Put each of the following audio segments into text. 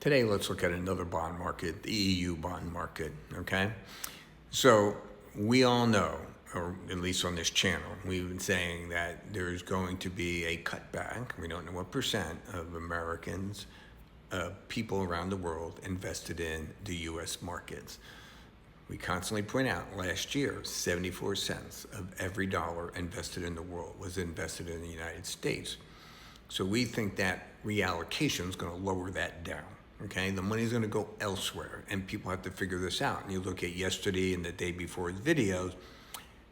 Today, let's look at another bond market, the EU bond market, okay? So we all know, or at least on this channel, we've been saying that there's going to be a cutback. We don't know what percent of Americans, people around the world invested in the US markets. We constantly point out last year, 74 cents of every dollar invested in the world was invested in the United States. So we think that reallocation is going to lower that down. Okay, the money is going to go elsewhere, and people have to figure this out. And you look at yesterday and the day before's videos,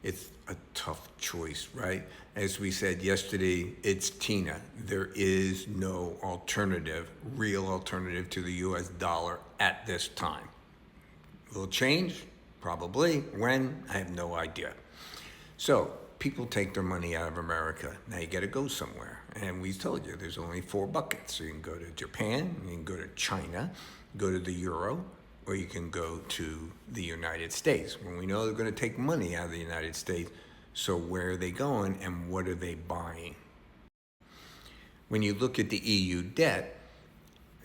it's a tough choice, right? As we said yesterday, it's Tina. There is no alternative, real alternative to the US dollar at this time. Will it change? Probably. When? I have no idea. So people take their money out of America. Now you got to go somewhere. And we told you there's only 4 buckets. So you can go to Japan, you can go to China, go to the euro, or you can go to the United States. When we know they're going to take money out of the United States, so where are they going and what are they buying? When you look at the EU debt,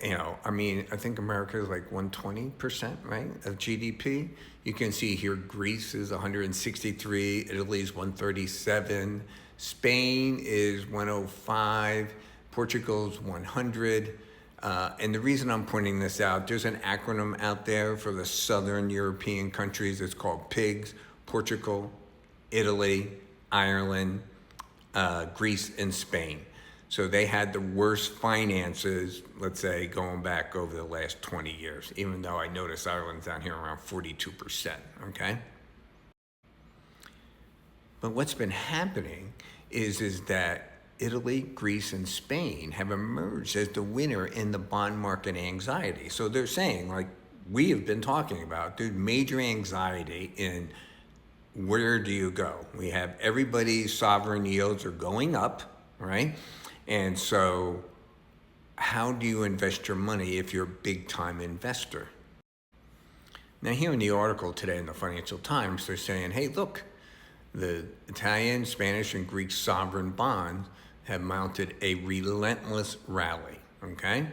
I think America is like 120%, right, of GDP. You can see here Greece is 163, Italy is 137, Spain is 105, Portugal is 100. And the reason I'm pointing this out, there's an acronym out there for the Southern European countries. It's called PIIGS: Portugal, Italy, Ireland, Greece, and Spain. So they had the worst finances, let's say, going back over the last 20 years, even though I notice Ireland's down here around 42%, okay? But what's been happening is that Italy, Greece, and Spain have emerged as the winner in the bond market anxiety. So they're saying, like we have been talking about, there's major anxiety in where do you go? We have everybody's sovereign yields are going up, right? And so how do you invest your money if you're a big-time investor? Now, here in the article today in the Financial Times, they're saying, hey, look, the Italian, Spanish, and Greek sovereign bonds have mounted a relentless rally, okay?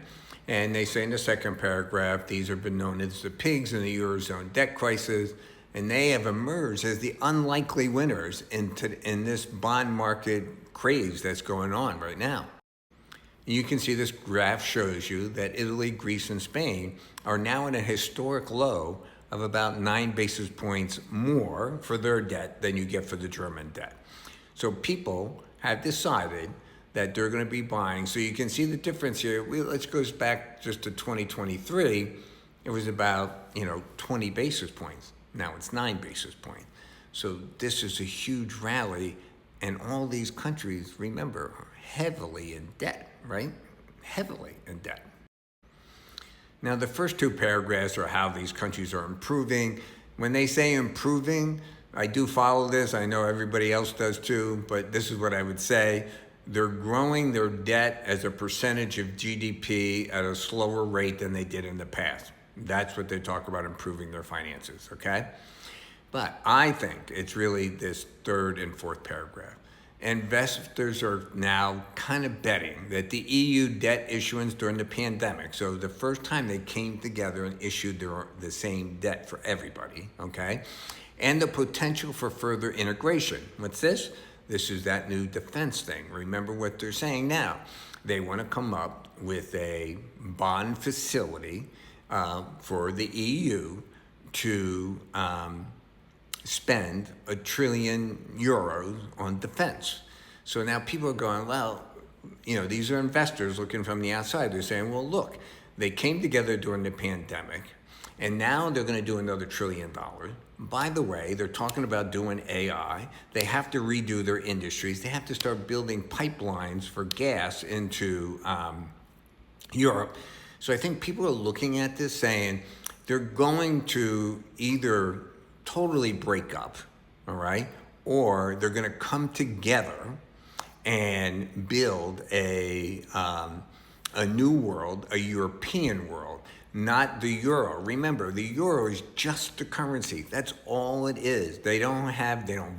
And they say in the second paragraph, these have been known as the PIIGS in the Eurozone debt crisis, and they have emerged as the unlikely winners in this bond market craze that's going on right now. You can see this graph shows you that Italy, Greece, and Spain are now at a historic low of about 9 basis points more for their debt than you get for the German debt. So people have decided that they're going to be buying. So you can see the difference here. Let's go back just to 2023. It was about 20 basis points. Now it's 9 basis points. So this is a huge rally. And all these countries, remember, are heavily in debt, right? Heavily in debt. Now, the first 2 paragraphs are how these countries are improving. When they say improving, I do follow this. I know everybody else does too, but this is what I would say. They're growing their debt as a percentage of GDP at a slower rate than they did in the past. That's what they talk about, improving their finances, okay? But I think it's really this 3rd and 4th paragraph. Investors are now kind of betting that the EU debt issuance during the pandemic, so the first time they came together and issued the same debt for everybody, okay? And the potential for further integration. What's this? This is that new defense thing. Remember what they're saying now. They want to come up with a bond facility for the EU to spend €1 trillion on defense. So now people are going, well, these are investors looking from the outside. They're saying, well, look, they came together during the pandemic, and now they're going to do another $1 trillion. By the way, they're talking about doing AI. They have to redo their industries. They have to start building pipelines for gas into Europe. So I think people are looking at this saying they're going to either totally break up, all right? Or they're going to come together and build a new world, a European world, not the euro. Remember, the euro is just a currency. That's all it is. They don't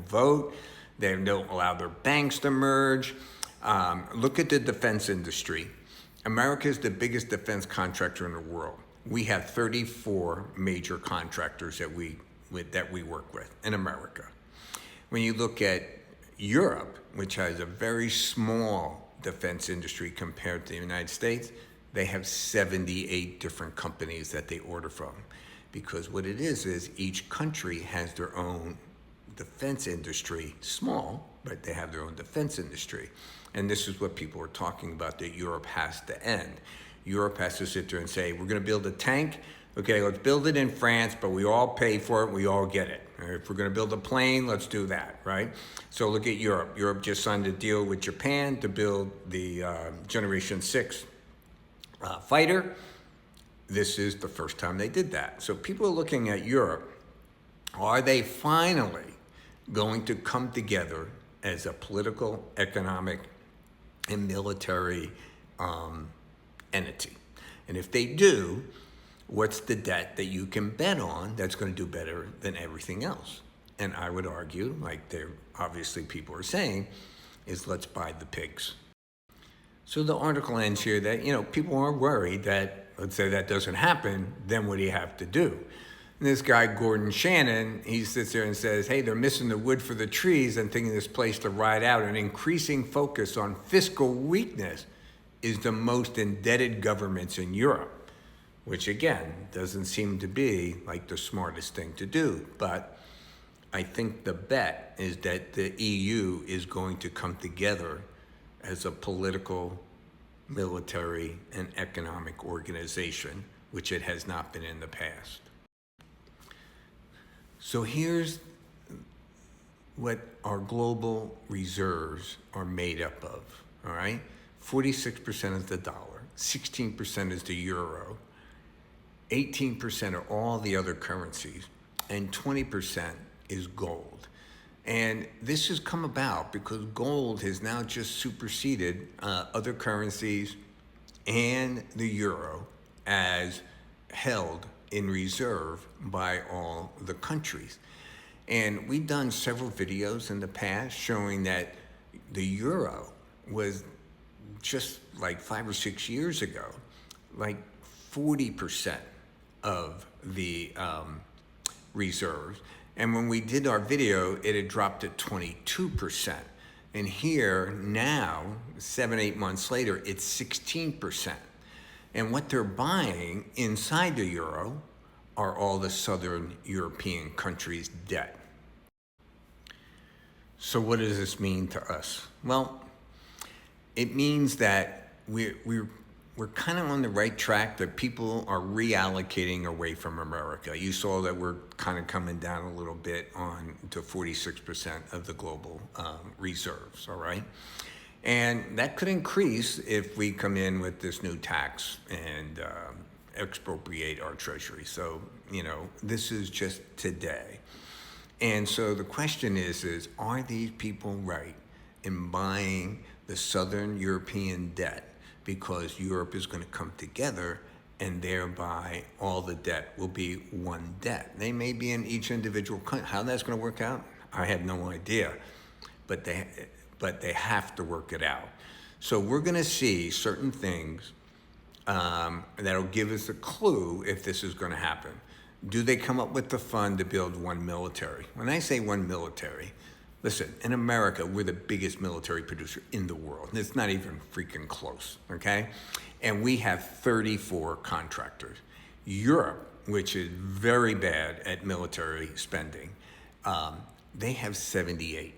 vote. They don't allow their banks to merge. Look at the defense industry. America is the biggest defense contractor in the world. We have 34 major contractors that we work with in America. When you look at Europe, which has a very small defense industry compared to the United States, they have 78 different companies that they order from. Because what it is each country has their own defense industry, small, but they have their own defense industry. And this is what people are talking about, that Europe has to end. Europe has to sit there and say, we're going to build a tank. Okay, let's build it in France, but we all pay for it. We all get it. If we're going to build a plane, let's do that, right? So look at Europe. Europe just signed a deal with Japan to build the Generation 6 fighter. This is the first time they did that. So people are looking at Europe. Are they finally going to come together as a political, economic, and military entity? And if they do, what's the debt that you can bet on that's going to do better than everything else? And I would argue, like obviously people are saying, is let's buy the PIIGS. So the article ends here that, people are worried that, let's say that doesn't happen, then what do you have to do? And this guy, Gordon Shannon, he sits there and says, hey, they're missing the wood for the trees and thinking this place to ride out. An increasing focus on fiscal weakness is the most indebted governments in Europe, which again, doesn't seem to be like the smartest thing to do. But I think the bet is that the EU is going to come together as a political, military, and economic organization, which it has not been in the past. So here's what our global reserves are made up of, all right? 46% is the dollar, 16% is the euro, 18% are all the other currencies, and 20% is gold. And this has come about because gold has now just superseded other currencies and the euro as held in reserve by all the countries. And we've done several videos in the past showing that the euro was just like 5 or 6 years ago, like 40% of the reserves. And when we did our video, it had dropped to 22%. And here now, 7-8 months later, it's 16%. And what they're buying inside the euro are all the Southern European countries' debt. So what does this mean to us? Well, it means that we're kind of on the right track, that people are reallocating away from America. You saw that we're kind of coming down a little bit to 46% of the global reserves, all right? And that could increase if we come in with this new tax and expropriate our treasury. So, this is just today. And so the question is are these people right in buying the Southern European debt because Europe is going to come together and thereby all the debt will be one debt? They may be in each individual country. How that's going to work out, I have no idea. But they have to work it out. So we're going to see certain things that'll give us a clue if this is going to happen. Do they come up with the fund to build one military? When I say one military, listen, in America, we're the biggest military producer in the world. It's not even freaking close, okay? And we have 34 contractors. Europe, which is very bad at military spending, they have 78.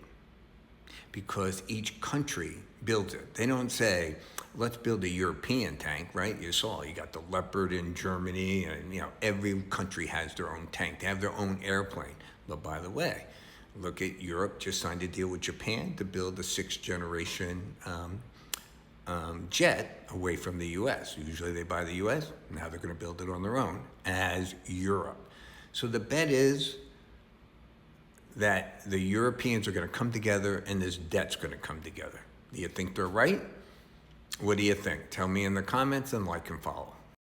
Because each country builds it. They don't say, let's build a European tank, right? You saw, you got the Leopard in Germany, and every country has their own tank. They have their own airplane. But by the way, look at Europe, just signed a deal with Japan to build a 6th generation jet away from the US. Usually they buy the US, now they're gonna build it on their own as Europe. So the bet is that the Europeans are going to come together and this debt's going to come together. Do you think they're right? What do you think? Tell me in the comments and like and follow.